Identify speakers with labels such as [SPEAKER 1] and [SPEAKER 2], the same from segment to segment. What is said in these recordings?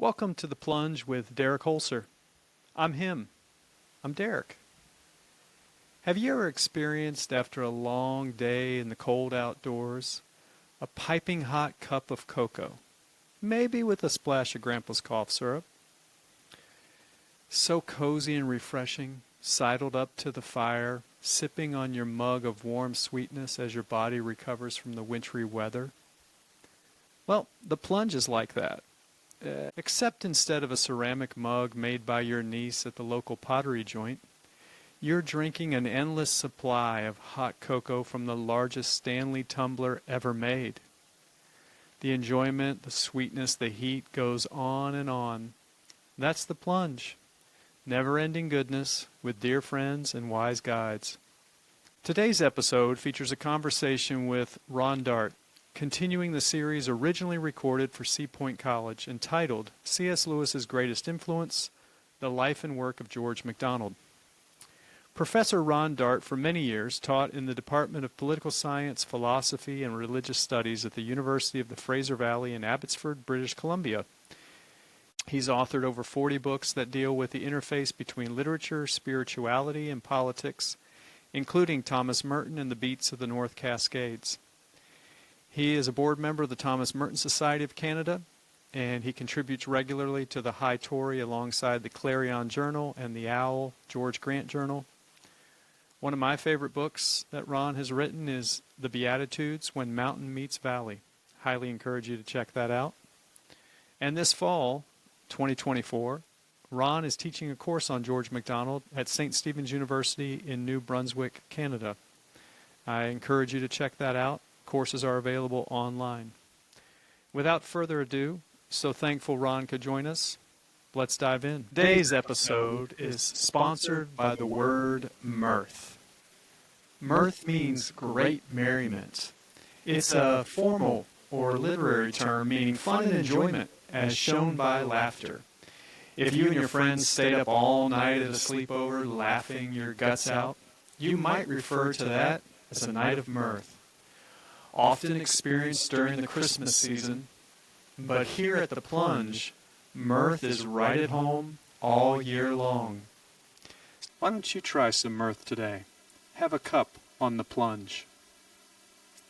[SPEAKER 1] Welcome to The Plunge with Derek Holser. I'm him. I'm Derek. Have you ever experienced, after a long day in the cold outdoors, a piping hot cup of cocoa, maybe with a splash of Grandpa's cough syrup? So cozy and refreshing, sidled up to the fire, sipping on your mug of warm sweetness as your body recovers from the wintry weather? Well, the Plunge is like that. Except instead of a ceramic mug made by your niece at the local pottery joint, you're drinking an endless supply of hot cocoa from the largest Stanley tumbler ever made. The enjoyment, the sweetness, the heat goes on and on. That's the Plunge. Never-ending goodness with dear friends and wise guides. Today's episode features a conversation with Ron Dart, continuing the series originally recorded for Seapointe College, entitled C.S. Lewis's Greatest Influence, The Life and Work of George MacDonald. Professor Ron Dart for many years taught in the Department of Political Science, Philosophy, and Religious Studies at the University of the Fraser Valley in Abbotsford, British Columbia. He's authored over 40 books that deal with the interface between literature, spirituality, and politics, including Thomas Merton and the Beats of the North Cascades. He is a board member of the Thomas Merton Society of Canada, and he contributes regularly to the High Tory alongside the Clarion Journal and the Owl George Grant Journal. One of my favorite books that Ron has written is The Beatitudes, When Mountain Meets Valley. Highly encourage you to check that out. And this fall, 2024, Ron is teaching a course on George MacDonald at St. Stephen's University in New Brunswick, Canada. I encourage you to check that out. Courses are available online. Without further ado, so thankful Ron could join us. Let's dive in. Today's episode is sponsored by the word mirth. Mirth means great merriment. It's a formal or literary term meaning fun and enjoyment as shown by laughter. If you and your friends stayed up all night at a sleepover laughing your guts out, you might refer to that as a night of mirth. Often experienced during the Christmas season, but here at the Plunge, mirth is right at home all year long. Why don't you try some mirth today? Have a cup on the Plunge.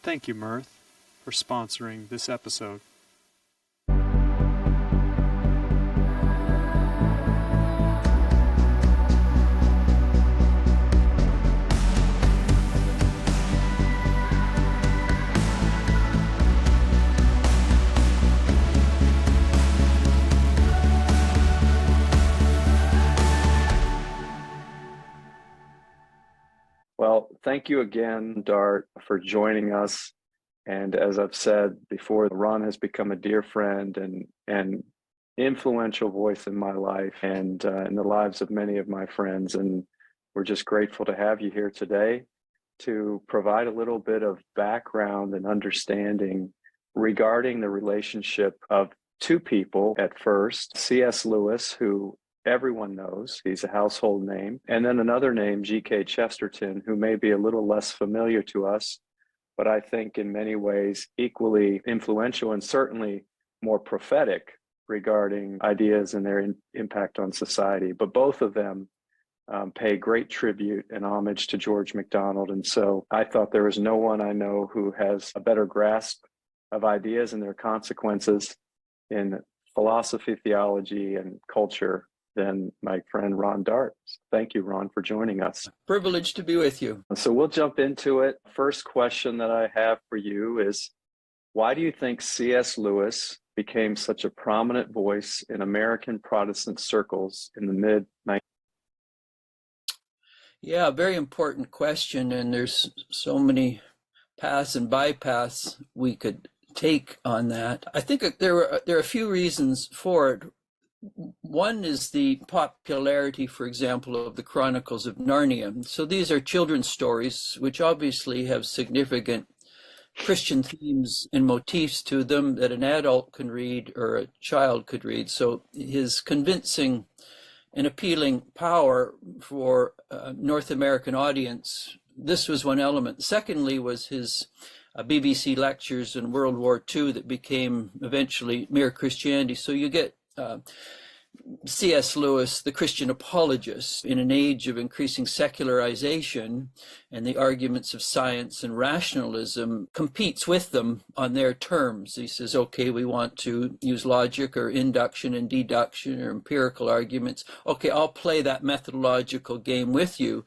[SPEAKER 1] Thank you, Mirth, for sponsoring this episode.
[SPEAKER 2] Well, thank you again, Dart, for joining us. And as I've said before, Ron has become a dear friend and influential voice in my life and in the lives of many of my friends. And we're just grateful to have you here today to provide a little bit of background and understanding regarding the relationship of two people at first, C.S. Lewis, who everyone knows, he's a household name, and then another name, G.K. Chesterton, who may be a little less familiar to us, but I think in many ways equally influential and certainly more prophetic regarding ideas and their impact on society. But both of them pay great tribute and homage to George MacDonald. And so I thought there was no one I know who has a better grasp of ideas and their consequences in philosophy, theology, and culture than my friend Ron Dart. Thank you, Ron, for joining us.
[SPEAKER 3] Privileged to be with you.
[SPEAKER 2] So we'll jump into it. First question that I have for you is, why do you think C.S. Lewis became such a prominent voice in American Protestant circles in the mid-19th?
[SPEAKER 3] Yeah, very important question, and there's so many paths and bypaths we could take on that. I think there are a few reasons for it. One is the popularity, for example, of the Chronicles of Narnia. So these are children's stories, which obviously have significant Christian themes and motifs to them that an adult can read or a child could read. So his convincing and appealing power for a North American audience, this was one element. Secondly was his BBC lectures in World War II that became eventually Mere Christianity. So you get C.S. Lewis, the Christian apologist, in an age of increasing secularization and the arguments of science and rationalism, competes with them on their terms. He says, okay, we want to use logic or induction and deduction or empirical arguments. Okay, I'll play that methodological game with you.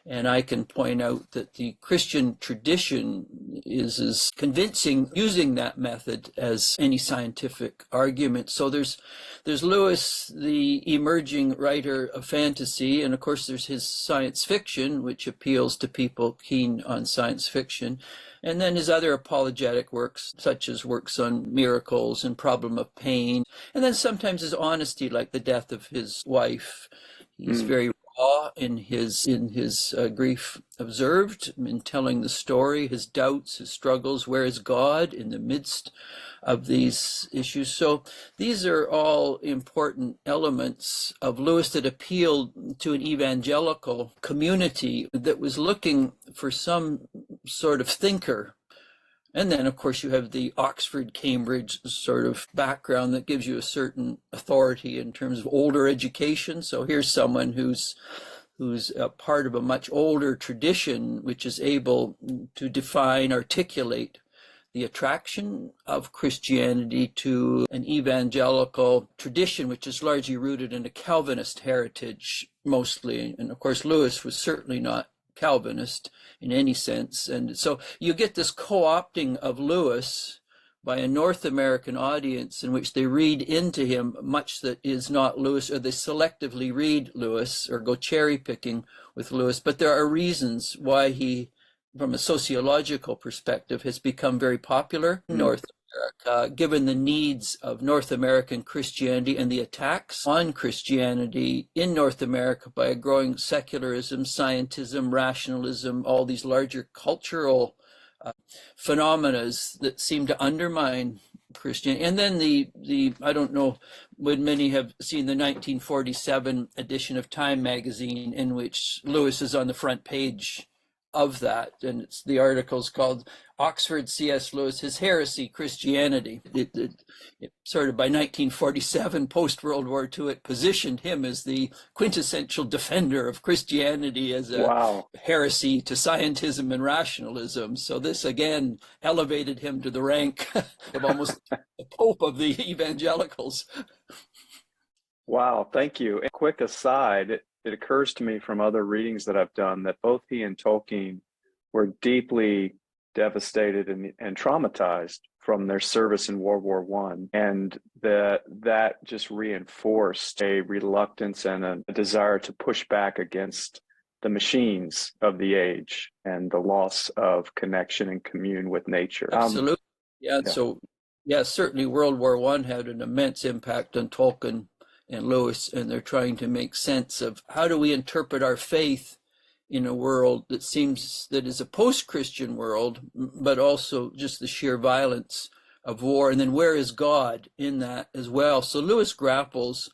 [SPEAKER 3] And I can point out that the Christian tradition is as convincing using that method as any scientific argument. So there's Lewis, the emerging writer of fantasy, and of course there's his science fiction, which appeals to people keen on science fiction. And then his other apologetic works, such as works on miracles and problem of pain. And then sometimes his honesty, like the death of his wife. He's very in his grief observed, in telling the story, his doubts, his struggles. Where is God in the midst of these issues? So these are all important elements of Lewis that appealed to an evangelical community that was looking for some sort of thinker. And then, of course, you have the Oxford, Cambridge sort of background that gives you a certain authority in terms of older education. So here's someone who's a part of a much older tradition, which is able to define, articulate the attraction of Christianity to an evangelical tradition, which is largely rooted in a Calvinist heritage, mostly. And of course, Lewis was certainly not Calvinist in any sense. And so you get this co-opting of Lewis by a North American audience in which they read into him much that is not Lewis, or they selectively read Lewis or go cherry picking with Lewis. But there are reasons why he, from a sociological perspective, has become very popular in North America, given the needs of North American Christianity and the attacks on Christianity in North America by a growing secularism, scientism, rationalism, all these larger cultural phenomena that seem to undermine Christianity. And then the I don't know, would many have seen the 1947 edition of Time magazine, in which Lewis is on the front page of that, and the article's called Oxford C.S. Lewis, His Heresy, Christianity. It sort of by 1947, post-World War II, it positioned him as the quintessential defender of Christianity as a heresy to scientism and rationalism. So this again elevated him to the rank of almost the Pope of the Evangelicals.
[SPEAKER 2] Wow, thank you. A quick aside, it occurs to me from other readings that I've done that both he and Tolkien were deeply devastated and traumatized from their service in World War I, and that just reinforced a reluctance and a desire to push back against the machines of the age and the loss of connection and commune with nature.
[SPEAKER 3] Absolutely. So certainly World War I had an immense impact on Tolkien and Lewis, and they're trying to make sense of how do we interpret our faith in a world that seems that is a post-Christian world, but also just the sheer violence of war. And then where is God in that as well? So Lewis grapples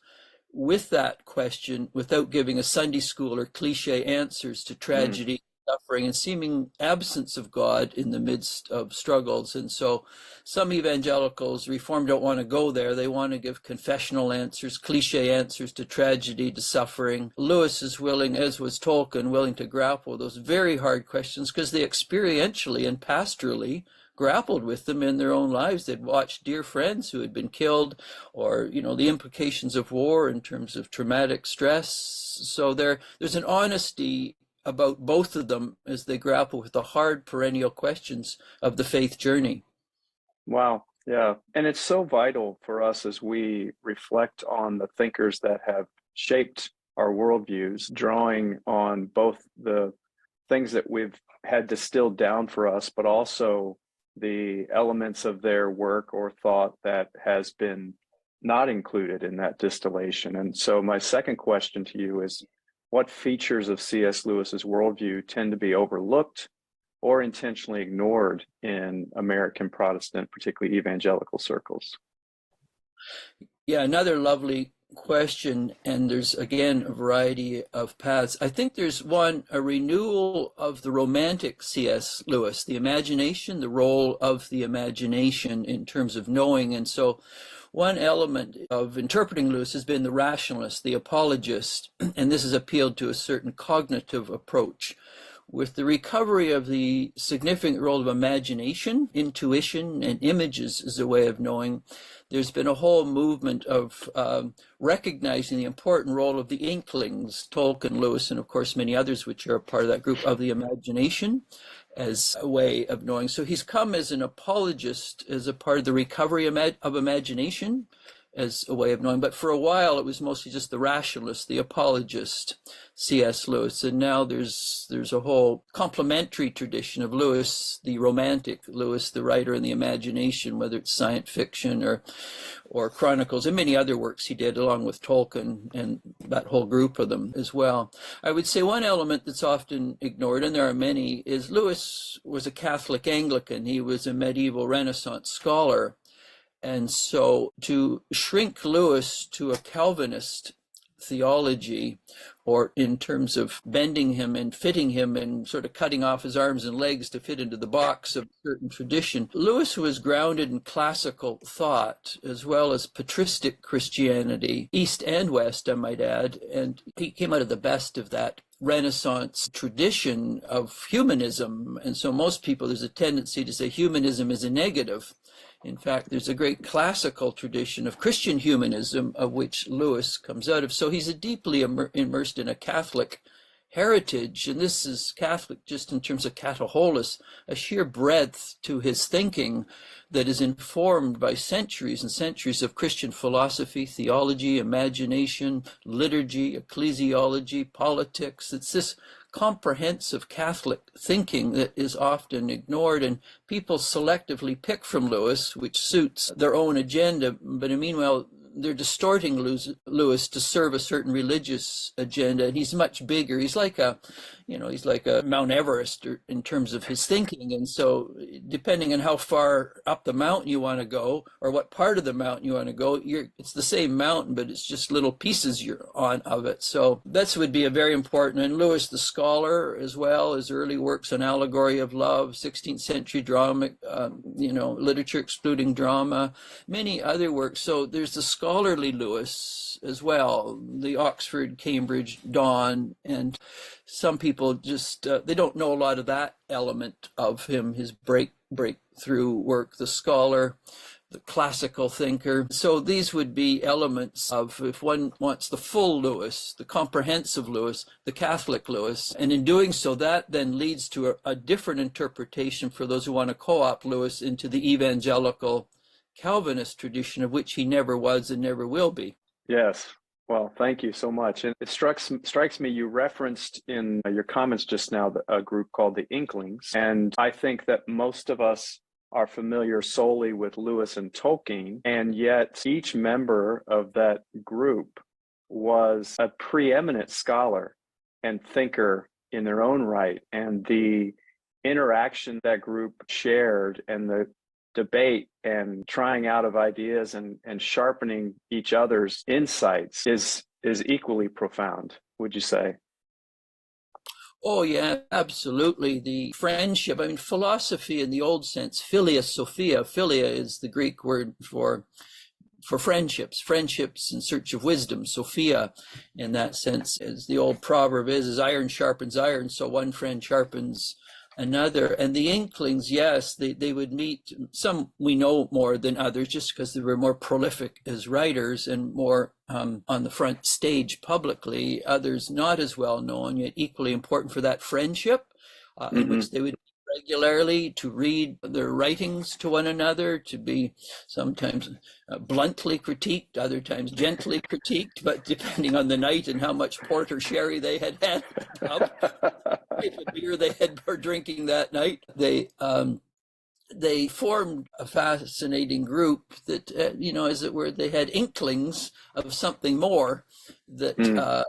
[SPEAKER 3] with that question without giving a Sunday school or cliche answers to tragedy, suffering, and seeming absence of God in the midst of struggles. And so some evangelicals, Reformed, don't want to go there. They want to give confessional answers, cliche answers to tragedy, to suffering. Lewis is willing, as was Tolkien, willing to grapple with those very hard questions because they experientially and pastorally grappled with them in their own lives. They'd watched dear friends who had been killed, or, the implications of war in terms of traumatic stress. So there's an honesty about both of them as they grapple with the hard perennial questions of the faith journey.
[SPEAKER 2] Wow. Yeah. And it's so vital for us as we reflect on the thinkers that have shaped our worldviews, drawing on both the things that we've had distilled down for us, but also the elements of their work or thought that has been not included in that distillation. And so my second question to you is, what features of C.S. Lewis's worldview tend to be overlooked or intentionally ignored in American Protestant, particularly evangelical circles?
[SPEAKER 3] Yeah, another lovely question, and there's again a variety of paths. I think there's a renewal of the romantic C.S. Lewis, the imagination, the role of the imagination in terms of knowing. And so one element of interpreting Lewis has been the rationalist, the apologist, and this has appealed to a certain cognitive approach. With the recovery of the significant role of imagination, intuition, and images as a way of knowing, there's been a whole movement of recognizing the important role of the Inklings, Tolkien, Lewis, and of course many others which are a part of that group, of the imagination as a way of knowing. So he's come as an apologist, as a part of the recovery of imagination, as a way of knowing. But for a while, it was mostly just the rationalist, the apologist, C.S. Lewis. And now there's a whole complementary tradition of Lewis, the romantic Lewis, the writer in the imagination, whether it's science fiction or chronicles, and many other works he did along with Tolkien and that whole group of them as well. I would say one element that's often ignored, and there are many, is Lewis was a Catholic Anglican. He was a medieval Renaissance scholar. And so to shrink Lewis to a Calvinist theology, or in terms of bending him and fitting him and sort of cutting off his arms and legs to fit into the box of a certain tradition, Lewis was grounded in classical thought as well as patristic Christianity, East and West, I might add, and he came out of the best of that Renaissance tradition of humanism. And so most people, there's a tendency to say humanism is a negative. In fact, there's a great classical tradition of Christian humanism of which Lewis comes out of. So he's deeply immersed in a Catholic heritage, and this is Catholic just in terms of catecholis, a sheer breadth to his thinking that is informed by centuries and centuries of Christian philosophy, theology, imagination, liturgy, ecclesiology, politics. It's this comprehensive Catholic thinking that is often ignored, and people selectively pick from Lewis, which suits their own agenda, but meanwhile they're distorting Lewis to serve a certain religious agenda, and he's much bigger. He's like a Mount Everest in terms of his thinking, and so depending on how far up the mountain you want to go, or what part of the mountain you want to go, it's the same mountain, but it's just little pieces you're on of it. So that would be a very important. And Lewis the scholar, as well, his early works on allegory of love, 16th century drama, literature excluding drama, many other works. So there's the scholarly Lewis as well, the Oxford, Cambridge, Dawn, and some people just, they don't know a lot of that element of him, his breakthrough work, the scholar, the classical thinker. So these would be elements of, if one wants the full Lewis, the comprehensive Lewis, the Catholic Lewis. And in doing so, that then leads to a different interpretation for those who want to co-opt Lewis into the evangelical Calvinist tradition, of which he never was and never will be.
[SPEAKER 2] Yes. Well, thank you so much. And it strikes me, you referenced in your comments just now a group called the Inklings. And I think that most of us are familiar solely with Lewis and Tolkien, and yet each member of that group was a preeminent scholar and thinker in their own right. And the interaction that group shared and the debate and trying out of ideas and sharpening each other's insights is equally profound, would you say?
[SPEAKER 3] Oh, yeah, absolutely. The friendship, I mean, philosophy in the old sense, philia sophia. Philia is the Greek word for friendships in search of wisdom. Sophia, in that sense, as the old proverb is iron sharpens iron, so one friend sharpens another. And the Inklings, yes, they would meet. Some we know more than others just because they were more prolific as writers and more on the front stage publicly. Others not as well known, yet equally important for that friendship, in which they would meet regularly to read their writings to one another, to be sometimes bluntly critiqued, other times gently critiqued, but depending on the night and how much port or sherry they had of beer they were drinking that night. They formed a fascinating group that, as it were, they had inklings of something more that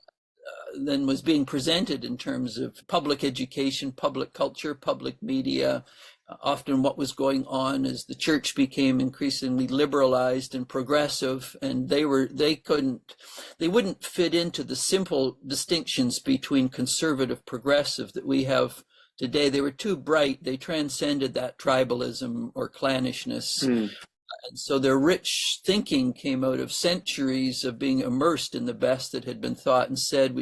[SPEAKER 3] than was being presented in terms of public education, public culture, public media. Often what was going on as the church became increasingly liberalized and progressive, and they wouldn't fit into the simple distinctions between conservative, progressive that we have today. They were too bright. They transcended that tribalism or clannishness. And so their rich thinking came out of centuries of being immersed in the best that had been thought and said,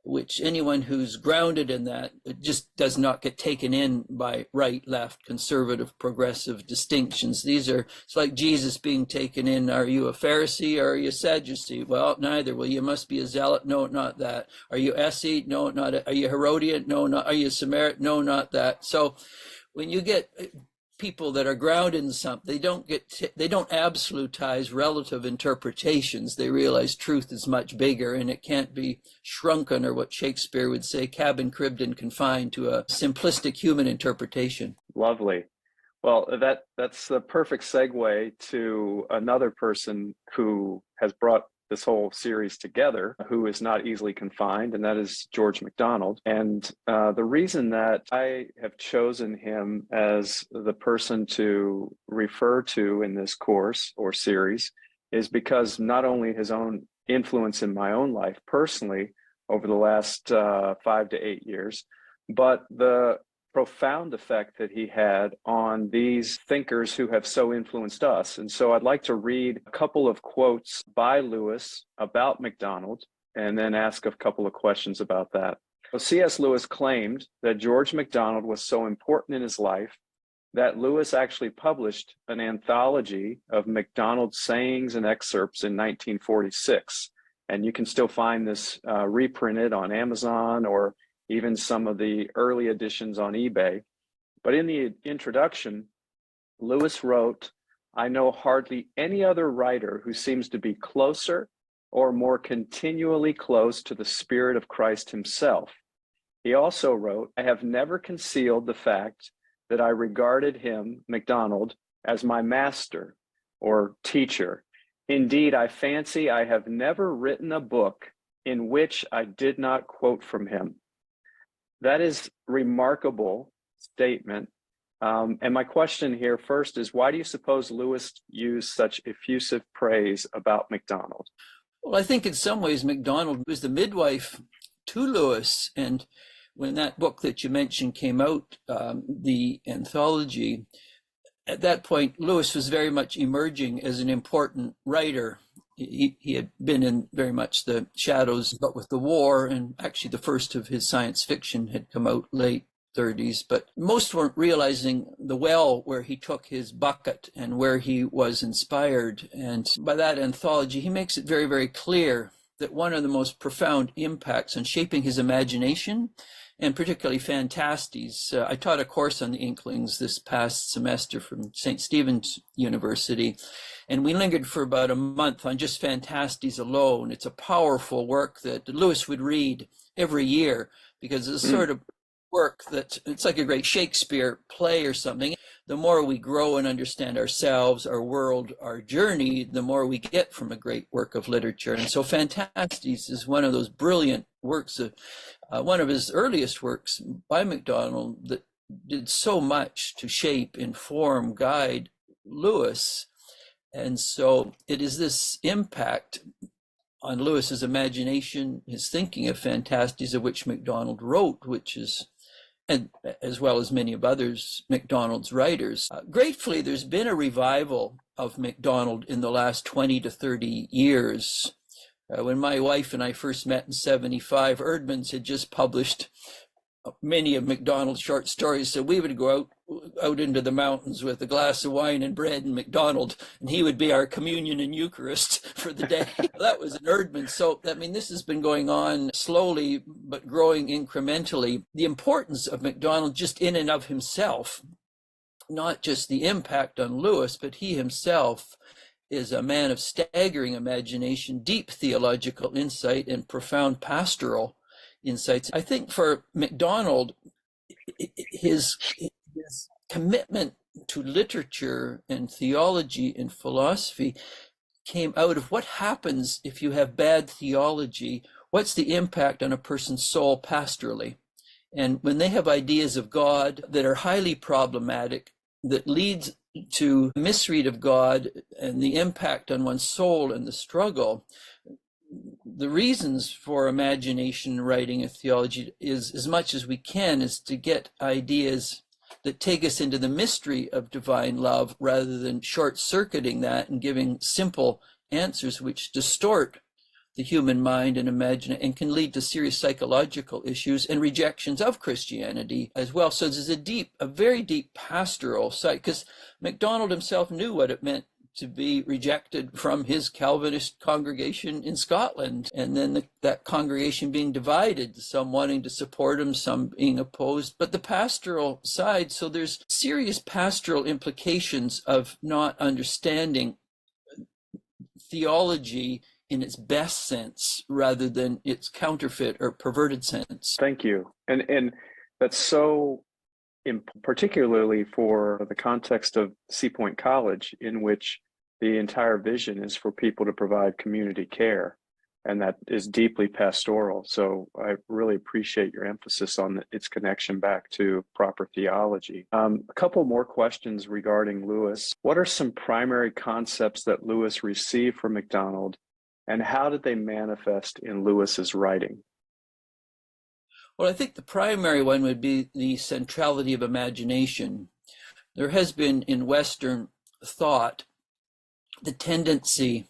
[SPEAKER 3] which anyone who's grounded in that, it just does not get taken in by right, left, conservative, progressive distinctions. It's like Jesus being taken in. Are you a Pharisee or are you a Sadducee? Well, neither. Well, you must be a zealot. No, not that. Are you Esseid? No, not it. Are you Herodian? No, not. Are you a Samaritan? No, not that. So when you get people that are grounded in something, they don't absolutize relative interpretations. They realize truth is much bigger and it can't be shrunken, or what Shakespeare would say, cabin cribbed and confined to a simplistic human interpretation.
[SPEAKER 2] Lovely. Well, that's the perfect segue to another person who has brought this whole series together, who is not easily confined, and that is George MacDonald. And the reason that I have chosen him as the person to refer to in this course or series is because not only his own influence in my own life personally over the last 5 to 8 years, but the profound effect that he had on these thinkers who have so influenced us. And so I'd like to read a couple of quotes by Lewis about MacDonald and then ask a couple of questions about that. So C.S. Lewis claimed that George MacDonald was so important in his life that Lewis actually published an anthology of MacDonald's sayings and excerpts in 1946. And you can still find this reprinted on Amazon or even some of the early editions on eBay. But in the introduction, Lewis wrote, "I know hardly any other writer who seems to be closer or more continually close to the Spirit of Christ himself." He also wrote, "I have never concealed the fact that I regarded him, MacDonald, as my master or teacher. Indeed, I fancy I have never written a book in which I did not quote from him." That is remarkable statement. And my question here first is, why do you suppose Lewis used such effusive praise about MacDonald?
[SPEAKER 3] Well, I think in some ways MacDonald was the midwife to Lewis. And when that book that you mentioned came out, the anthology, at that point, Lewis was very much emerging as an important writer. He had been in very much the shadows, but with the war, and actually the first of his science fiction had come out late 30s, but most weren't realizing the well where he took his bucket and where he was inspired. And by that anthology, he makes it very, very clear that one of the most profound impacts on shaping his imagination, and particularly Fantastes. I taught a course on the Inklings this past semester from St. Stephen's University, and we lingered for about a month on just Fantastes alone. It's a powerful work that Lewis would read every year because it's a sort of work that it's like a great Shakespeare play or something. The more we grow and understand ourselves, our world, our journey, the more we get from a great work of literature. And so Fantastes is one of those brilliant works of one of his earliest works by MacDonald that did so much to shape, inform, guide Lewis. And so it is this impact on Lewis's imagination, his thinking of Fantastes, of which MacDonald wrote, which is, and as well as many of others, MacDonald's writers. Gratefully, there's been a revival of MacDonald in the last 20 to 30 years. When my wife and I first met in 75, Erdmann's had just published many of MacDonald's short stories, so we would go out into the mountains with a glass of wine and bread and MacDonald, and he would be our communion and Eucharist for the day. That was an Erdmann. So, I mean, this has been going on slowly, but growing incrementally. The importance of MacDonald just in and of himself, not just the impact on Lewis, but he himself is a man of staggering imagination, deep theological insight, and profound pastoral insights. I think for MacDonald, his commitment to literature and theology and philosophy came out of what happens if you have bad theology. What's the impact on a person's soul pastorally? And when they have ideas of God that are highly problematic, that leads to misread of God and the impact on one's soul and the struggle, the reasons for imagination writing and theology is, as much as we can, is to get ideas that take us into the mystery of divine love rather than short-circuiting that and giving simple answers which distort the human mind and imagine and can lead to serious psychological issues and rejections of Christianity as well. So there's a very deep pastoral side, because MacDonald himself knew what it meant to be rejected from his Calvinist congregation in Scotland, and then that congregation being divided, some wanting to support him, some being opposed. But the pastoral side, so there's serious pastoral implications of not understanding theology in its best sense rather than its counterfeit or perverted sense.
[SPEAKER 2] Thank you. And that's so particularly for the context of Seapointe College, in which the entire vision is for people to provide community care, and that is deeply pastoral. So I really appreciate your emphasis on its connection back to proper theology. A couple more questions regarding Lewis. What are some primary concepts that Lewis received from MacDonald, and how did they manifest in Lewis's writing?
[SPEAKER 3] Well, I think the primary one would be the centrality of imagination. There has been in Western thought the tendency,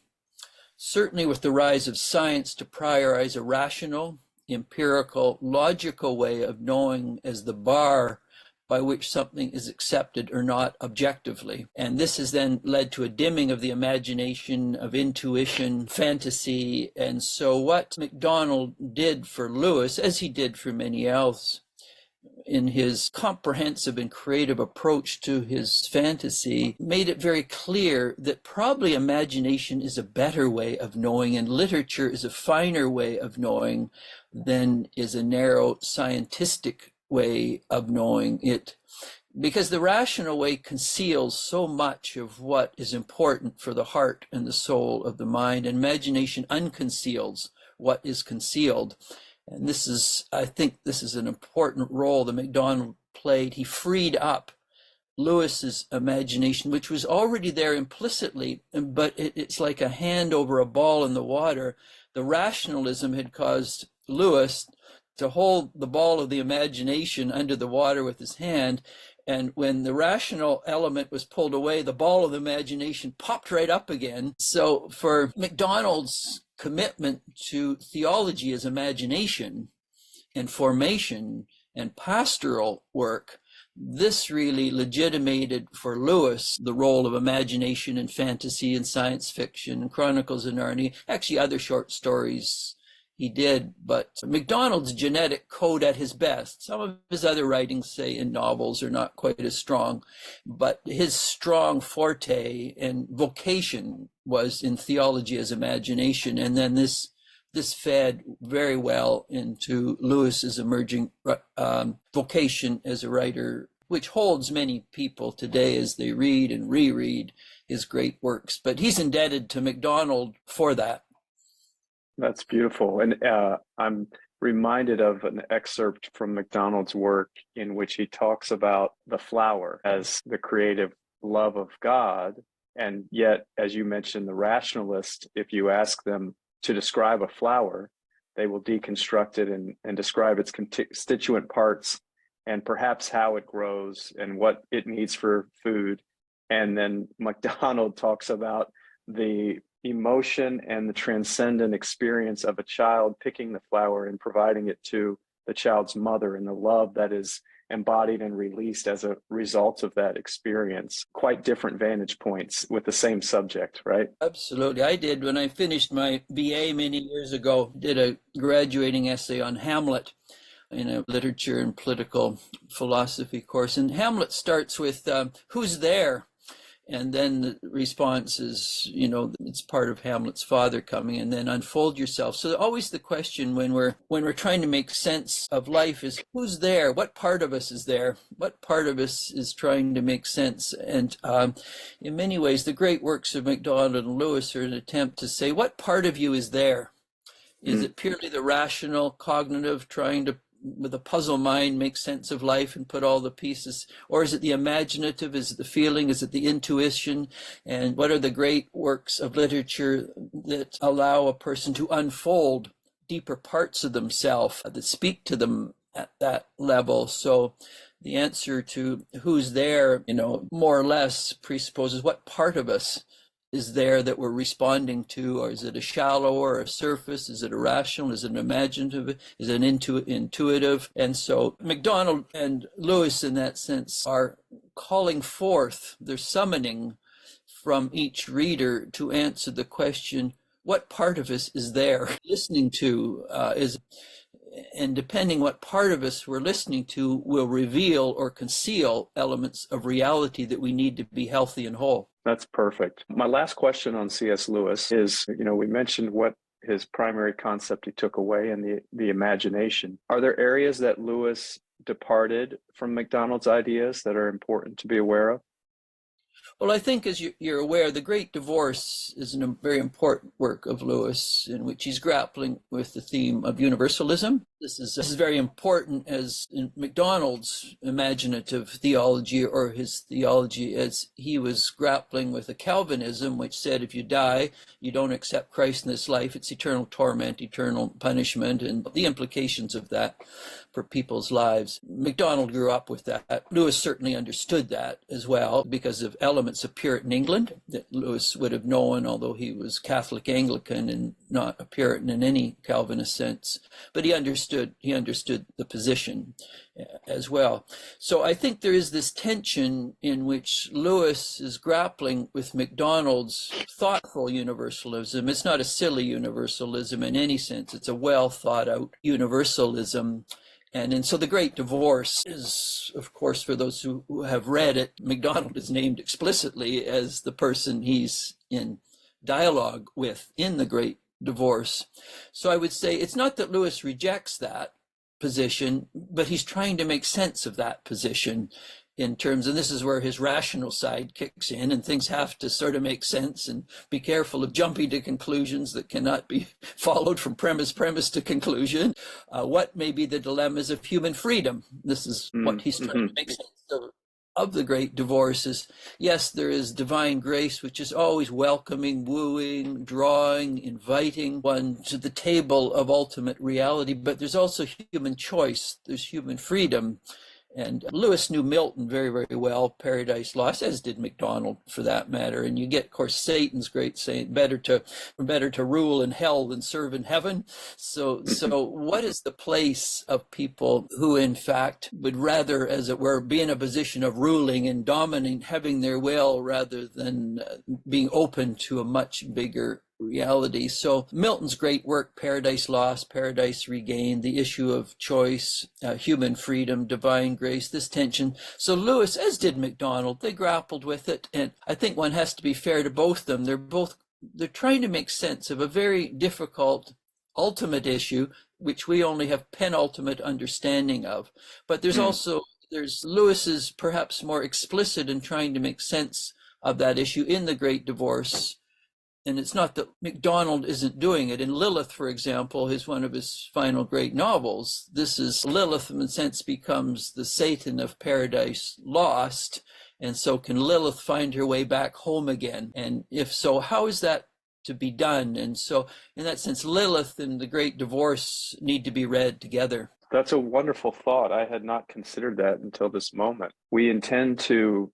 [SPEAKER 3] certainly with the rise of science, to prioritize a rational, empirical, logical way of knowing as the bar by which something is accepted or not objectively. And this has then led to a dimming of the imagination, of intuition, fantasy. And so what MacDonald did for Lewis, as he did for many else, in his comprehensive and creative approach to his fantasy, made it very clear that probably imagination is a better way of knowing, and literature is a finer way of knowing than is a narrow scientific way of knowing it, because the rational way conceals so much of what is important for the heart and the soul of the mind, and imagination unconceals what is concealed. And this is, I think this is an important role that MacDonald played. He freed up Lewis's imagination, which was already there implicitly, but it's like a hand over a ball in the water. The rationalism had caused Lewis to hold the ball of the imagination under the water with his hand. And when the rational element was pulled away, the ball of the imagination popped right up again. So for MacDonald's commitment to theology as imagination and formation and pastoral work, this really legitimated for Lewis the role of imagination and fantasy and science fiction and Chronicles of Narnia, actually other short stories he did, but MacDonald's genetic code at his best. Some of his other writings, say in novels, are not quite as strong, but his strong forte and vocation was in theology as imagination. And then this fed very well into Lewis's emerging vocation as a writer, which holds many people today as they read and reread his great works. But he's indebted to MacDonald for that.
[SPEAKER 2] That's beautiful. And I'm reminded of an excerpt from MacDonald's work in which he talks about the flower as the creative love of God. And yet, as you mentioned, the rationalist, if you ask them to describe a flower, they will deconstruct it and describe its constituent parts and perhaps how it grows and what it needs for food. And then MacDonald talks about the emotion and the transcendent experience of a child picking the flower and providing it to the child's mother, and the love that is embodied and released as a result of that experience. Quite different vantage points with the same subject, right?
[SPEAKER 3] Absolutely. I did, when I finished my BA many years ago, did a graduating essay on Hamlet in a literature and political philosophy course. And Hamlet starts with, who's there? And then the response is, it's part of Hamlet's father coming, and then unfold yourself. So always the question when we're trying to make sense of life is, who's there? What part of us is there? What part of us is trying to make sense? And in many ways, the great works of MacDonald and Lewis are an attempt to say, what part of you is there? Is it purely the rational, cognitive, trying to, with a puzzle mind, make sense of life and put all the pieces? Or is it the imaginative? Is it the feeling? Is it the intuition? And what are the great works of literature that allow a person to unfold deeper parts of themselves, that speak to them at that level. So the answer to who's there, more or less presupposes what part of us is there that we're responding to, or is it a shallow or a surface? Is it a rational? Is it an imaginative? Is it an intuitive? And so MacDonald and Lewis, in that sense, are calling forth, they're summoning from each reader to answer the question, what part of us is there listening to, and depending what part of us we're listening to will reveal or conceal elements of reality that we need to be healthy and whole.
[SPEAKER 2] That's perfect. My last question on C.S. Lewis is, we mentioned what his primary concept he took away in the imagination. Are there areas that Lewis departed from MacDonald's ideas that are important to be aware of?
[SPEAKER 3] Well, I think, as you're aware, The Great Divorce is a very important work of Lewis, in which he's grappling with the theme of universalism. This is very important, as in MacDonald's imaginative theology, or his theology as he was grappling with a Calvinism, which said if you die, you don't accept Christ in this life, it's eternal torment, eternal punishment, and the implications of that for people's lives. MacDonald grew up with that. Lewis certainly understood that as well, because of elements of Puritan England that Lewis would have known, although he was Catholic Anglican and not a Puritan in any Calvinist sense. But he understood the position as well. So I think there is this tension in which Lewis is grappling with MacDonald's thoughtful universalism. It's not a silly universalism in any sense. It's a well thought out universalism. And so The Great Divorce is, of course, for those who have read it, MacDonald is named explicitly as the person he's in dialogue with in The Great Divorce. So I would say it's not that Lewis rejects that position, but he's trying to make sense of that position in terms, and this is where his rational side kicks in, and things have to sort of make sense, and be careful of jumping to conclusions that cannot be followed from premise to conclusion. What may be the dilemmas of human freedom? This is what he's trying to make sense of The Great Divorce. Is, yes, there is divine grace, which is always welcoming, wooing, drawing, inviting one to the table of ultimate reality, but there's also human choice, there's human freedom. And Lewis knew Milton very, very well, Paradise Lost, as did MacDonald for that matter. And you get, of course, Satan's great saying, better to rule in hell than serve in heaven. So what is the place of people who, in fact, would rather, as it were, be in a position of ruling and dominating, having their will, rather than being open to a much bigger reality? So Milton's great work, Paradise Lost, Paradise Regained, the issue of choice, human freedom, divine grace, this tension. So Lewis, as did MacDonald, they grappled with it. And I think one has to be fair to both of them. They're trying to make sense of a very difficult ultimate issue, which we only have penultimate understanding of. But there's Lewis's perhaps more explicit in trying to make sense of that issue in The Great Divorce. And it's not that MacDonald isn't doing it. In Lilith, for example, is one of his final great novels. This is Lilith, in a sense, becomes the Satan of Paradise Lost. And so can Lilith find her way back home again? And if so, how is that to be done? And so in that sense, Lilith and The Great Divorce need to be read together.
[SPEAKER 2] That's a wonderful thought. I had not considered that until this moment. We intend to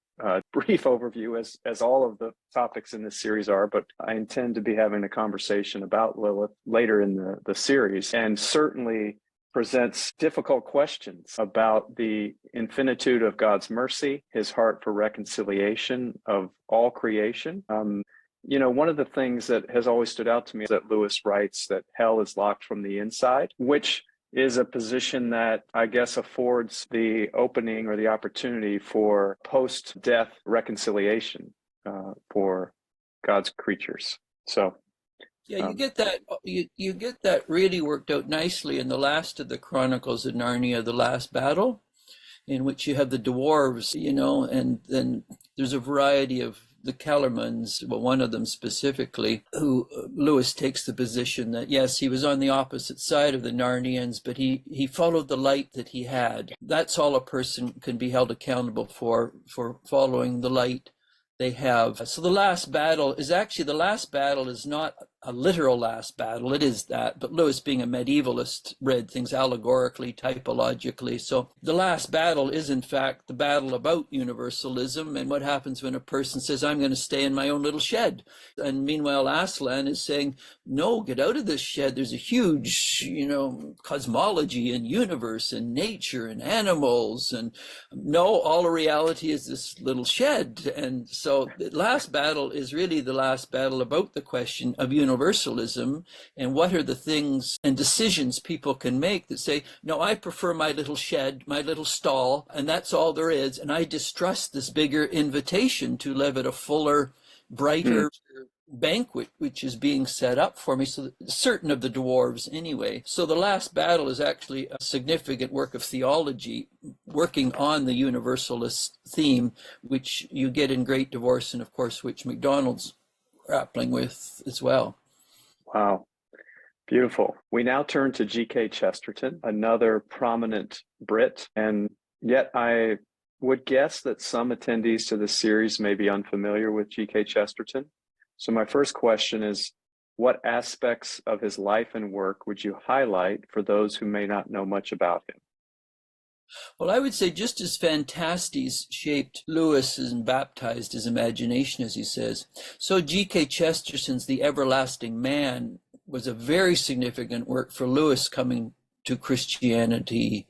[SPEAKER 2] brief overview as all of the topics in this series are, but I intend to be having a conversation about Lilith later in the series, and certainly presents difficult questions about the infinitude of God's mercy, his heart for reconciliation of all creation. One of the things that has always stood out to me is that Lewis writes that hell is locked from the inside, which is a position that I guess affords the opening or the opportunity for post-death reconciliation for God's creatures. So,
[SPEAKER 3] yeah, you get that. You get that really worked out nicely in the last of the Chronicles of Narnia, The Last Battle, in which you have the dwarves, and then there's a variety of the Kellermans, well, one of them specifically, who Lewis takes the position that, yes, he was on the opposite side of the Narnians, but he followed the light that he had. That's all a person can be held accountable for following the light they have. So the last battle is not a literal last battle. It is that, but Lewis, being a medievalist, read things allegorically, typologically. So the last battle is in fact the battle about universalism and what happens when a person says, I'm going to stay in my own little shed. And meanwhile, Aslan is saying, no, get out of this shed. There's a huge, cosmology and universe and nature and animals. And no, all of reality is this little shed. And so the last battle is really the last battle about the question of universalism and what are the things and decisions people can make that say, no, I prefer my little shed, my little stall, and that's all there is. And I distrust this bigger invitation to live at a fuller, brighter banquet which is being set up for me, so certain of the dwarves anyway. So the last battle is actually a significant work of theology working on the universalist theme, which you get in Great Divorce, and of course which MacDonald's grappling with as well.
[SPEAKER 2] Wow, beautiful. We now turn to G.K. Chesterton, another prominent Brit, and yet I would guess that some attendees to this series may be unfamiliar with G.K. Chesterton. So my first question is, what aspects of his life and work would you highlight for those who may not know much about him?
[SPEAKER 3] Well, I would say just as Phantastes shaped Lewis and baptized his imagination, as he says, so G.K. Chesterton's The Everlasting Man was a very significant work for Lewis coming to Christianity.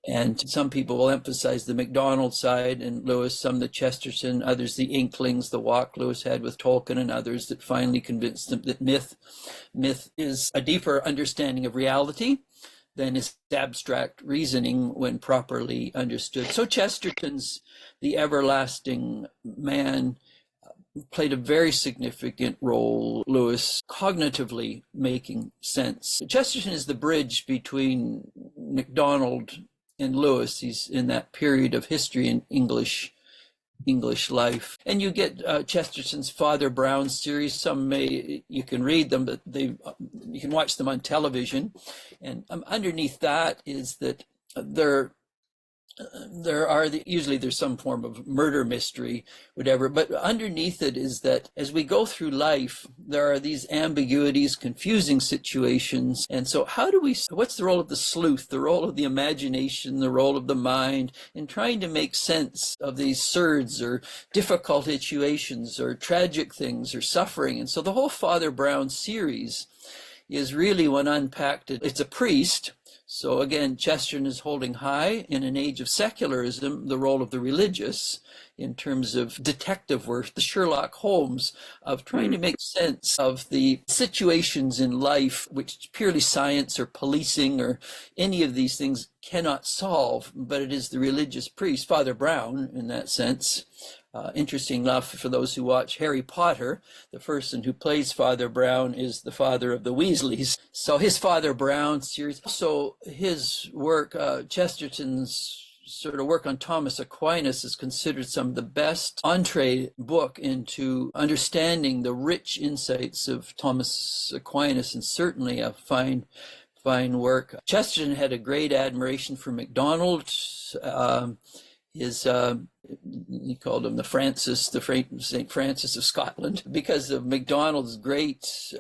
[SPEAKER 3] And some people will emphasize the MacDonald side and Lewis, some the Chesterton, others the inklings, the walk Lewis had with Tolkien, and others that finally convinced them that myth is a deeper understanding of reality than is abstract reasoning when properly understood. So Chesterton's The Everlasting Man played a very significant role, Lewis cognitively making sense. Chesterton is the bridge between MacDonald and Lewis. He's in that period of history in English life. And you get Chesterton's Father Brown series. You can read them, but you can watch them on television. And underneath that is that usually there's some form of murder mystery, whatever, but underneath it is that as we go through life, there are these ambiguities, confusing situations. And so what's the role of the sleuth, the role of the imagination, the role of the mind in trying to make sense of these surds or difficult situations or tragic things or suffering? And so the whole Father Brown series is really one unpacked. It's a priest. So again, Chesterton is holding high in an age of secularism the role of the religious in terms of detective work, the Sherlock Holmes of trying to make sense of the situations in life which purely science or policing or any of these things cannot solve, but it is the religious priest, Father Brown in that sense. Interesting enough, for those who watch Harry Potter, the person who plays Father Brown is the father of the Weasleys. So his Father Brown series, also his work, Chesterton's sort of work on Thomas Aquinas is considered some of the best entree book into understanding the rich insights of Thomas Aquinas, and certainly a fine work. Chesterton had a great admiration for MacDonald. He called him St. Francis of Scotland, because of MacDonald's great,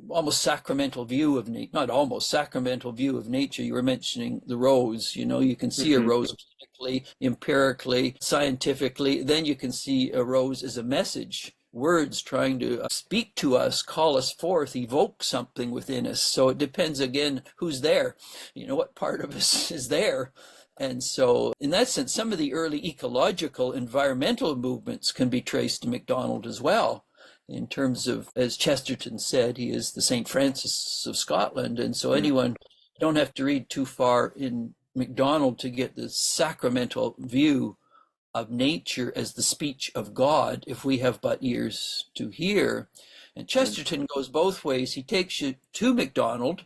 [SPEAKER 3] almost sacramental view of nature. Not almost sacramental view of nature. You were mentioning the rose. You can see a rose clinically, empirically, scientifically. Then you can see a rose as a message. Words trying to speak to us, call us forth, evoke something within us. So it depends again who's there. What part of us is there. And so in that sense, some of the early ecological environmental movements can be traced to MacDonald as well, in terms of, as Chesterton said, he is the St. Francis of Scotland. And so anyone don't have to read too far in MacDonald to get the sacramental view of nature as the speech of God, if we have but ears to hear. And Chesterton goes both ways. He takes you to MacDonald,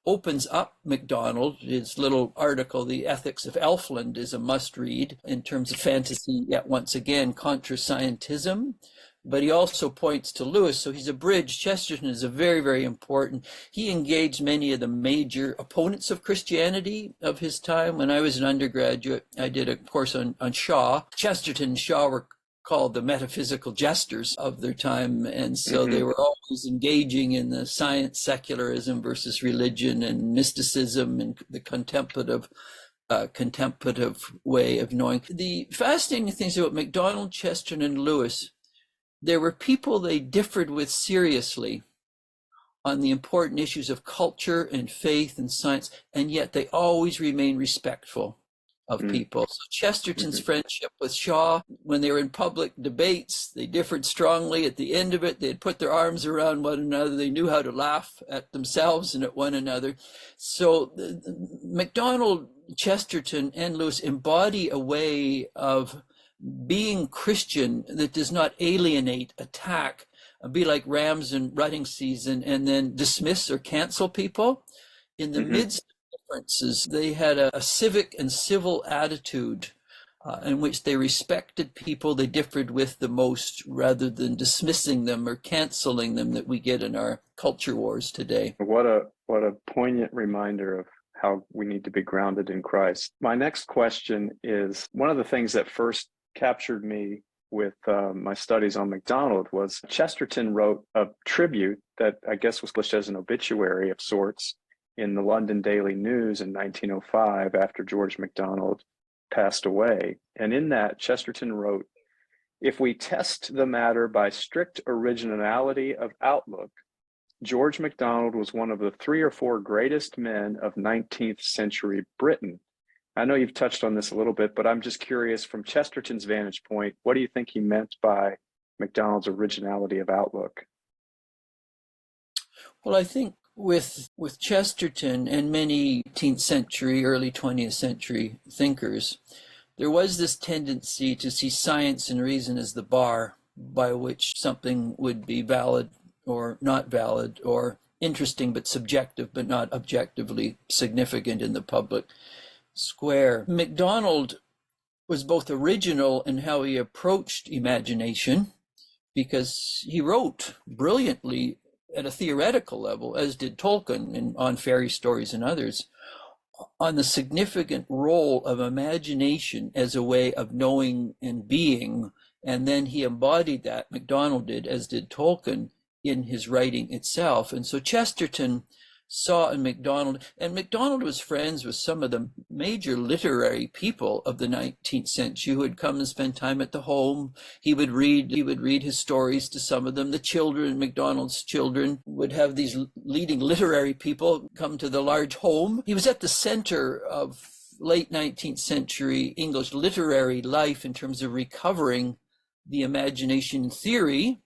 [SPEAKER 3] opens up MacDonald. His little article, The Ethics of Elfland, is a must-read in terms of fantasy, yet once again, contra scientism. But he also points to Lewis, so he's a bridge. Chesterton is a very, very important. He engaged many of the major opponents of Christianity of his time. When I was an undergraduate, I did a course on Shaw. Chesterton and Shaw were called the metaphysical jesters of their time. And so they were always engaging in the science secularism versus religion and mysticism and the contemplative way of knowing. The fascinating things about MacDonald, Chesterton, and Lewis, there were people they differed with seriously on the important issues of culture and faith and science, and yet they always remained respectful of people. So Chesterton's friendship with Shaw, when they were in public debates, they differed strongly. At the end of it, they'd put their arms around one another. They knew how to laugh at themselves and at one another. So MacDonald, Chesterton, and Lewis embody a way of being Christian that does not alienate, attack, be like rams in rutting season, and then dismiss or cancel people. In the midst differences, they had a civic and civil attitude in which they respected people they differed with the most, rather than dismissing them or canceling them that we get in our culture wars today.
[SPEAKER 2] What a poignant reminder of how we need to be grounded in Christ. My next question is, one of the things that first captured me with my studies on MacDonald was Chesterton wrote a tribute that I guess was published as an obituary of sorts in the London Daily News in 1905 after George MacDonald passed away. And in that, Chesterton wrote, "If we test the matter by strict originality of outlook, George MacDonald was one of the 3 or 4 greatest men of 19th century Britain." I know you've touched on this a little bit, but I'm just curious, from Chesterton's vantage point, what do you think he meant by MacDonald's originality of outlook?
[SPEAKER 3] Well, I think with Chesterton and many 18th century, early 20th century thinkers, there was this tendency to see science and reason as the bar by which something would be valid or not valid, or interesting but subjective but not objectively significant in the public square. MacDonald was both original in how he approached imagination, because he wrote brilliantly at a theoretical level, as did Tolkien on fairy stories and others, on the significant role of imagination as a way of knowing and being. And then he embodied that, MacDonald did, as did Tolkien, in his writing itself. And so Chesterton saw in MacDonald, and MacDonald was friends with some of the major literary people of the 19th century who would come and spend time at the home. He would read his stories to some of them. The children, MacDonald's children, would have these leading literary people come to the large home. He was at the center of late 19th century English literary life in terms of recovering the imagination theory,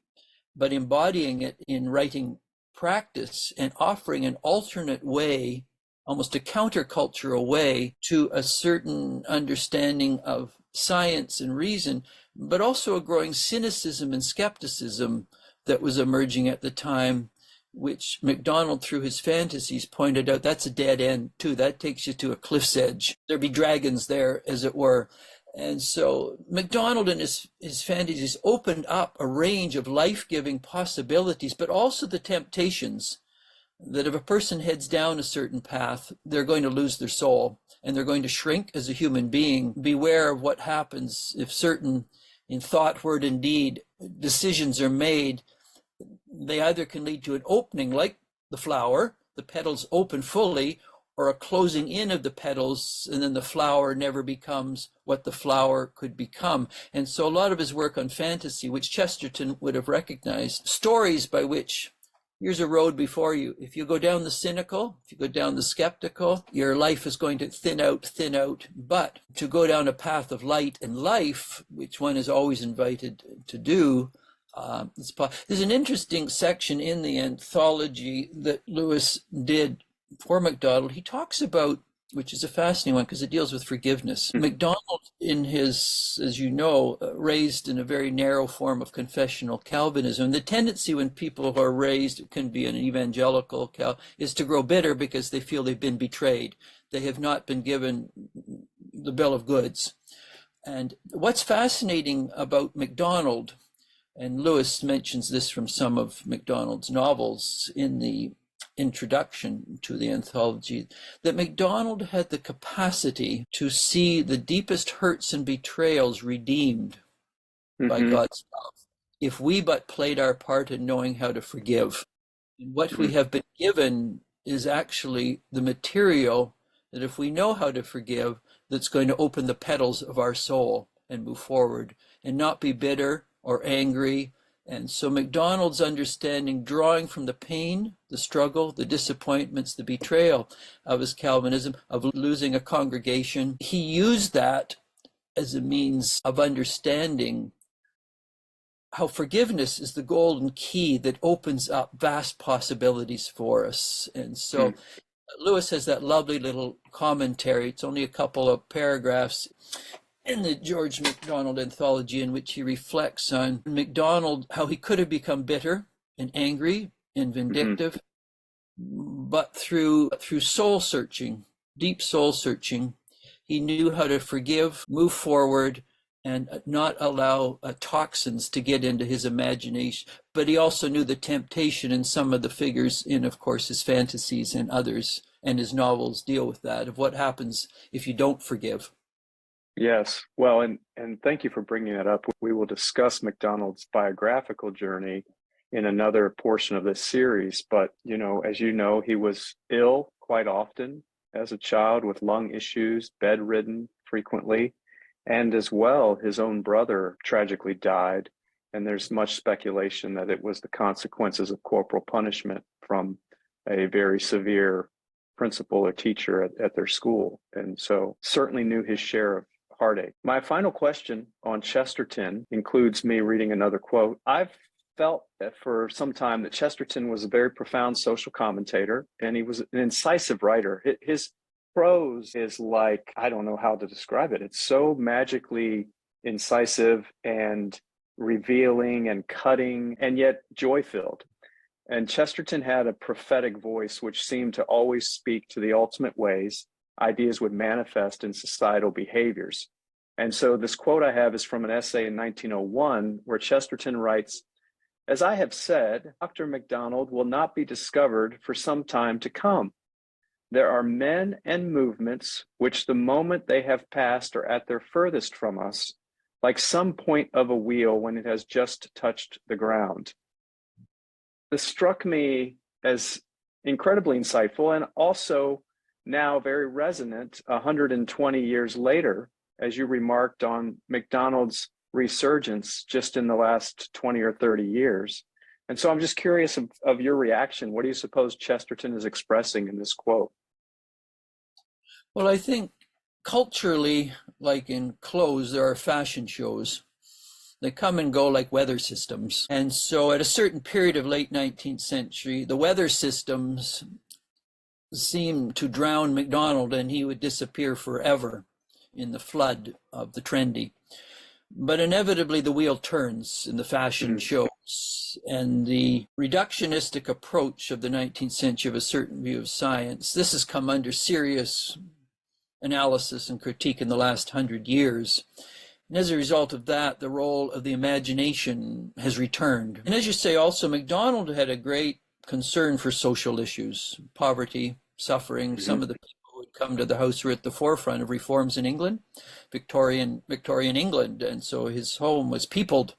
[SPEAKER 3] but embodying it in writing practice and offering an alternate way, almost a countercultural way, to a certain understanding of science and reason, but also a growing cynicism and skepticism that was emerging at the time, which MacDonald, through his fantasies, pointed out that's a dead end too. That takes you to a cliff's edge. There'd be dragons there, as it were. And so MacDonald and his fantasies opened up a range of life-giving possibilities, but also the temptations that if a person heads down a certain path, they're going to lose their soul and they're going to shrink as a human being. Beware of what happens if certain, in thought, word, and deed, decisions are made. They either can lead to an opening like the flower, the petals open fully, or a closing in of the petals, and then the flower never becomes what the flower could become. And so a lot of his work on fantasy, which Chesterton would have recognized, stories by which here's a road before you. If you go down the cynical, if you go down the skeptical, your life is going to thin out. But to go down a path of light and life, which one is always invited to do, there's an interesting section in the anthology that Lewis did for MacDonald. He talks about, which is a fascinating one because it deals with forgiveness. MacDonald, in his, as you know, raised in a very narrow form of confessional Calvinism. The tendency when people who are raised, it can be an evangelical, is to grow bitter because they feel they've been betrayed. They have not been given the bill of goods. And what's fascinating about MacDonald, and Lewis mentions this from some of MacDonald's novels in the introduction to the anthology, that MacDonald had the capacity to see the deepest hurts and betrayals redeemed by
[SPEAKER 2] Mm-hmm.
[SPEAKER 3] God's love, if we but played our part in knowing how to forgive. And what we have been given is actually the material that, if we know how to forgive, that's going to open the petals of our soul and move forward and not be bitter or angry. And so MacDonald's understanding, drawing from the pain, the struggle, the disappointments, the betrayal of his Calvinism, of losing a congregation, he used that as a means of understanding how forgiveness is the golden key that opens up vast possibilities for us. And so Lewis has that lovely little commentary. It's only a couple of paragraphs in the George MacDonald anthology, in which he reflects on MacDonald, how he could have become bitter and angry and vindictive, but through soul searching, deep soul searching, he knew how to forgive, move forward, and not allow toxins to get into his imagination. But he also knew the temptation in some of the figures in, of course, his fantasies and others, and his novels deal with that, of what happens if you don't forgive.
[SPEAKER 2] Yes. Well, and thank you for bringing that up. We will discuss MacDonald's biographical journey in another portion of this series. But, as you know, he was ill quite often as a child with lung issues, bedridden frequently. And as well, his own brother tragically died. And there's much speculation that it was the consequences of corporal punishment from a very severe principal or teacher at their school. And so certainly knew his share of heartache. My final question on Chesterton includes me reading another quote. I've felt that for some time that Chesterton was a very profound social commentator, and he was an incisive writer. His prose is like, I don't know how to describe it. It's so magically incisive and revealing and cutting, and yet joy-filled. And Chesterton had a prophetic voice which seemed to always speak to the ultimate ways ideas would manifest in societal behaviors. And so this quote I have is from an essay in 1901 where Chesterton writes, "As I have said, Dr. MacDonald will not be discovered for some time to come. There are men and movements which the moment they have passed are at their furthest from us, like some point of a wheel when it has just touched the ground." This struck me as incredibly insightful and also now very resonant 120 years later, as you remarked on MacDonald's resurgence just in the last 20 or 30 years. And so I'm just curious of your reaction. What do you suppose Chesterton is expressing in this quote?
[SPEAKER 3] Well, I think culturally, like in clothes, there are fashion shows. They come and go like weather systems. And so at a certain period of late 19th century, the weather systems seemed to drown MacDonald, and he would disappear forever in the flood of the trendy. But inevitably the wheel turns in the fashion shows, and the reductionistic approach of the 19th century of a certain view of science, this has come under serious analysis and critique in the last 100 years. And as a result of that, the role of the imagination has returned. And as you say, also, MacDonald had a great concern for social issues, poverty, suffering. Some of the people who would come to the house were at the forefront of reforms in England, Victorian England. And so his home was peopled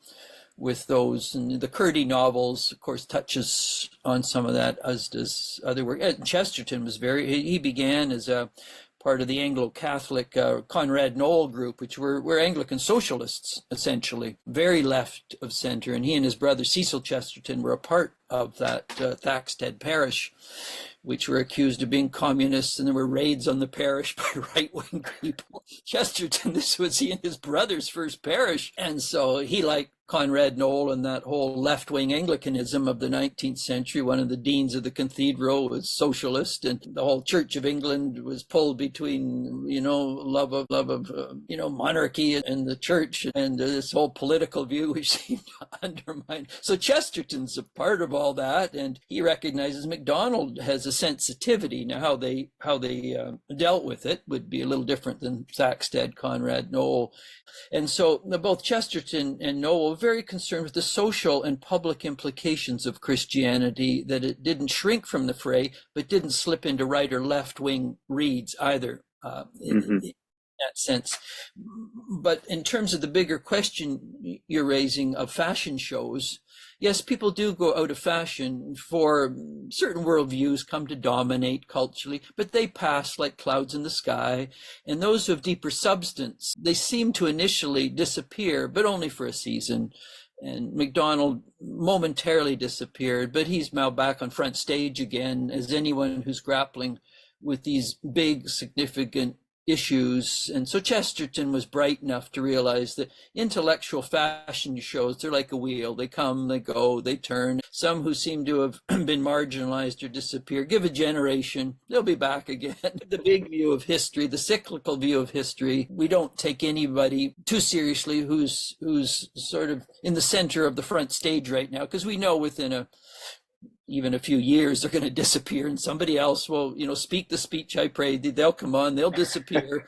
[SPEAKER 3] with those. And the Curdy novels, of course, touches on some of that, as does other work. Chesterton was he began as a part of the Anglo-Catholic Conrad Knoll group, which were Anglican socialists, essentially, very left of center. And he and his brother Cecil Chesterton were a part of that Thaxted parish, which were accused of being communists, and there were raids on the parish by right-wing people. Chesterton, this was he and his brother's first parish. And so he, like Conrad Knoll and that whole left-wing Anglicanism of the 19th century, one of the deans of the cathedral was socialist, and the whole Church of England was pulled between, love of monarchy and the church, and this whole political view which seemed to undermine. So Chesterton's a part of all that, and he recognizes MacDonald has a sensitivity. Now, how they dealt with it would be a little different than Thaxted, Conrad Knoll. And so both Chesterton and Knoll were very concerned with the social and public implications of Christianity, that it didn't shrink from the fray, but didn't slip into right or left wing reads either. that sense. But in terms of the bigger question you're raising of fashion shows, yes, people do go out of fashion for certain worldviews come to dominate culturally, but they pass like clouds in the sky. And those who have deeper substance, they seem to initially disappear, but only for a season. And MacDonald momentarily disappeared, but he's now back on front stage again as anyone who's grappling with these big, significant issues. And so Chesterton was bright enough to realize that intellectual fashion shows, they're like a wheel. They come, they go, they turn. Some who seem to have been marginalized or disappear, give a generation, they'll be back again. The big view of history, the cyclical view of history, we don't take anybody too seriously who's sort of in the center of the front stage right now, because we know within even a few years, they're going to disappear and somebody else will, speak the speech I prayed. They'll come on, they'll disappear.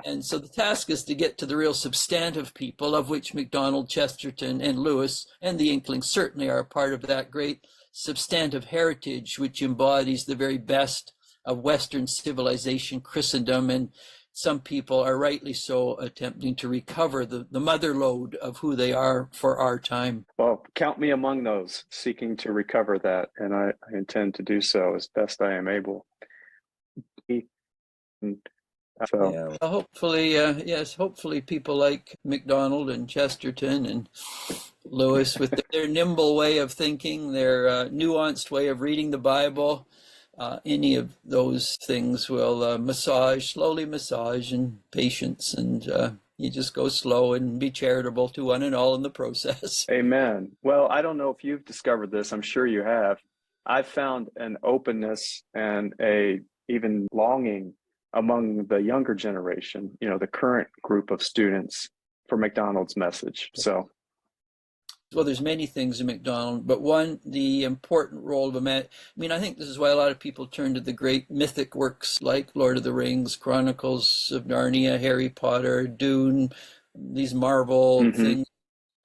[SPEAKER 3] And so the task is to get to the real substantive people, of which MacDonald, Chesterton, and Lewis and the Inklings certainly are a part of that great substantive heritage, which embodies the very best of Western civilization, Christendom, and some people are rightly so attempting to recover the mother lode of who they are for our time.
[SPEAKER 2] Well, count me among those seeking to recover that, and I intend to do so as best I am able. So,
[SPEAKER 3] yeah, well, hopefully people like MacDonald and Chesterton and Lewis, with their nimble way of thinking, their nuanced way of reading the Bible, any of those things will slowly massage, and patience, and you just go slow and be charitable to one and all in the process.
[SPEAKER 2] Amen. Well, I don't know if you've discovered this. I'm sure you have. I've found an openness and a even longing among the younger generation, the current group of students, for MacDonald's message. So.
[SPEAKER 3] Well, there's many things in MacDonald, but one, the important role of a man. I think this is why a lot of people turn to the great mythic works like Lord of the Rings, Chronicles of Narnia, Harry Potter, Dune, these Marvel things.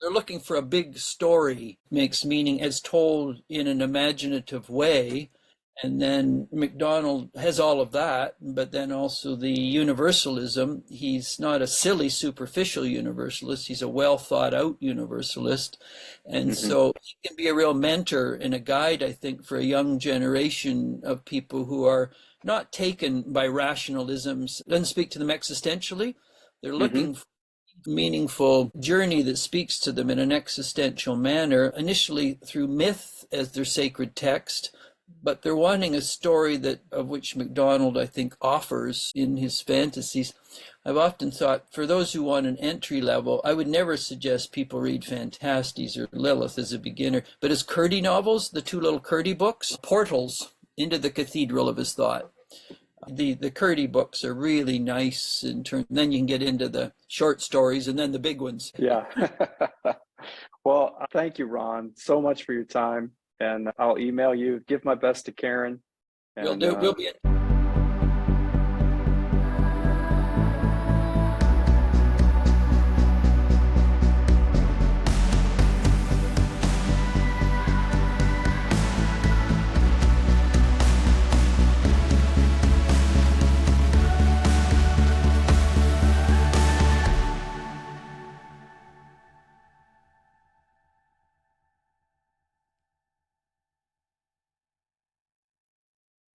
[SPEAKER 3] They're looking for a big story, makes meaning as told in an imaginative way. And then MacDonald has all of that, but then also the universalism. He's not a silly, superficial universalist. He's a well thought out universalist. And so he can be a real mentor and a guide, I think, for a young generation of people who are not taken by rationalisms, doesn't speak to them existentially. They're looking for a meaningful journey that speaks to them in an existential manner, initially through myth as their sacred text. But they're wanting a story of which MacDonald, I think, offers in his fantasies. I've often thought, for those who want an entry level, I would never suggest people read Phantastes or Lilith as a beginner, but as Curdy novels, the two little Curdy books, portals into the cathedral of his thought. The Curdy books are really nice in terms, then you can get into the short stories and then the big ones.
[SPEAKER 2] Yeah. Well, thank you, Ron, so much for your time. And I'll email you. Give my best to Karen. And,
[SPEAKER 3] We'll be in.